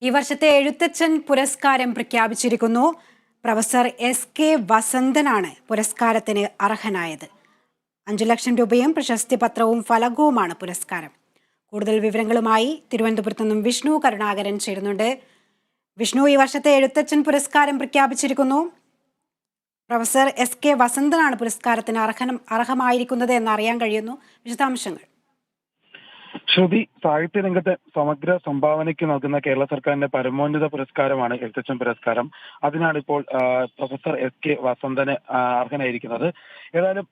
ഈ വർഷത്തെ എഴുത്തച്ഛൻ പുരസ്കാരം പ്രഖ്യാപിച്ചിരിക്കുന്നു. പ്രൊഫസർ എസ്.കെ. വസന്തനാണ് പുരസ്കാരത്തിന് അർഹനായത്. 5 ലക്ഷം രൂപയും പ്രശസ്തി പത്രവും ഫലകവുമാണ് പുരസ്കാരം. കൂടുതൽ വിവരങ്ങളുമായി തിരുവനന്തപുരത്ത് നിന്നും വിഷ്ണു കരുണാകരൻ ചേരുന്നുണ്ട്. വിഷ്ണു, ഈ വർഷത്തെ എഴുത്തച്ഛൻ പുരസ്കാരം പ്രഖ്യാപിച്ചിരിക്കുന്നു. പ്രൊഫസർ എസ്.കെ. വസന്തനാണ് പുരസ്കാരത്തിന് അർഹമായിരിക്കുന്നത് എന്നറിയാൻ കഴിയുന്നു. വിശദാംശങ്ങൾ. ശ്രുതി, സാഹിത്യരംഗത്തെ സമഗ്ര സംഭാവനയ്ക്ക് നൽകുന്ന കേരള സർക്കാരിന്റെ പരമോന്നത പുരസ്കാരമാണ് എഴുത്തച്ഛൻ പുരസ്കാരം. അതിനാണ് ഇപ്പോൾ പ്രൊഫസർ എസ്.കെ. വസന്തന് അർഹനായിരിക്കുന്നത്. ഏതായാലും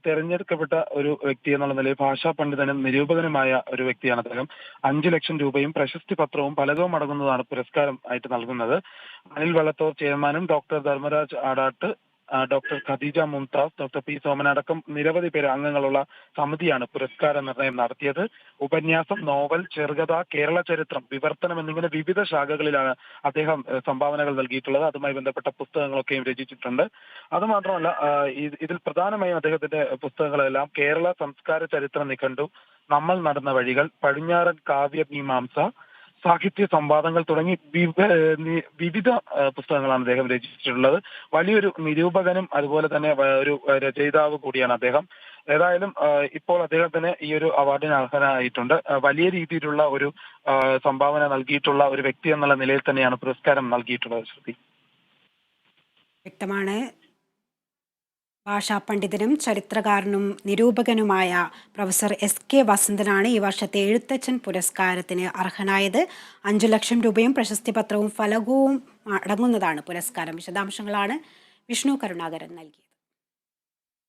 തെരഞ്ഞെടുക്കപ്പെട്ട ഒരു വ്യക്തി എന്നുള്ള നിലയിൽ ഭാഷാ പണ്ഡിതനും നിരൂപകനുമായ ഒരു വ്യക്തിയാണ് അദ്ദേഹം. 5 ലക്ഷം രൂപയും പ്രശസ്തി പത്രവും ഫലകവും അടങ്ങുന്നതാണ് പുരസ്കാരം ആയിട്ട് നൽകുന്നത്. അനിൽ വെള്ളത്തോർ ചെയർമാനും doctor Dharmaraj Adat, doctor Khadeeja Mumtaz, doctor P Soman അടക്കം നിരവധി പേര് അംഗങ്ങളുള്ള സമിതിയാണ് പുരസ്കാര നിർണയം നടത്തിയത്. ഉപന്യാസം, നോവൽ, ചെറുകഥ, കേരള ചരിത്രം, വിവർത്തനം എന്നിങ്ങനെ വിവിധ ശാഖകളിലാണ് അദ്ദേഹം സംഭാവനകൾ നൽകിയിട്ടുള്ളത്. അതുമായി ബന്ധപ്പെട്ട പുസ്തകങ്ങളൊക്കെയും രചിച്ചിട്ടുണ്ട്. അതുമാത്രമല്ല, ഇതിൽ പ്രധാനമായും അദ്ദേഹത്തിന്റെ പുസ്തകങ്ങളെല്ലാം കേരള സംസ്കാര ചരിത്ര നിഘണ്ടു, നമ്മൾ നടന്ന വഴികൾ, പടിഞ്ഞാറൻ കാവ്യ മീമാംസ, സാഹിത്യ സംവാദങ്ങൾ തുടങ്ങി വിവിധ പുസ്തകങ്ങളാണ് അദ്ദേഹം രചിച്ചിട്ടുള്ളത്. വലിയൊരു നിരൂപകനും അതുപോലെ തന്നെ ഒരു രചയിതാവ് കൂടിയാണ് അദ്ദേഹം. ഏതായാലും ഇപ്പോൾ അദ്ദേഹത്തിന് ഈ ഒരു അവാർഡിന് അർഹനായിട്ടുണ്ട്. വലിയ രീതിയിലുള്ള ഒരു സംഭാവന നൽകിയിട്ടുള്ള ഒരു വ്യക്തി എന്നുള്ള നിലയിൽ തന്നെയാണ് പുരസ്കാരം നൽകിയിട്ടുള്ളത്. ശ്രുതി, വ്യക്തമാണ്. ഭാഷാ പണ്ഡിതനും ചരിത്രകാരനും നിരൂപകനുമായ പ്രൊഫസർ എസ്.കെ. വസന്തനാണ് ഈ വർഷത്തെ എഴുത്തച്ഛൻ പുരസ്കാരത്തിന് അർഹനായത്. 5 ലക്ഷം രൂപയും പ്രശസ്തി പത്രവും ഫലകവും അടങ്ങുന്നതാണ് പുരസ്കാരം. വിശദാംശങ്ങളാണ് വിഷ്ണു കരുണാകരൻ നൽകിയത്.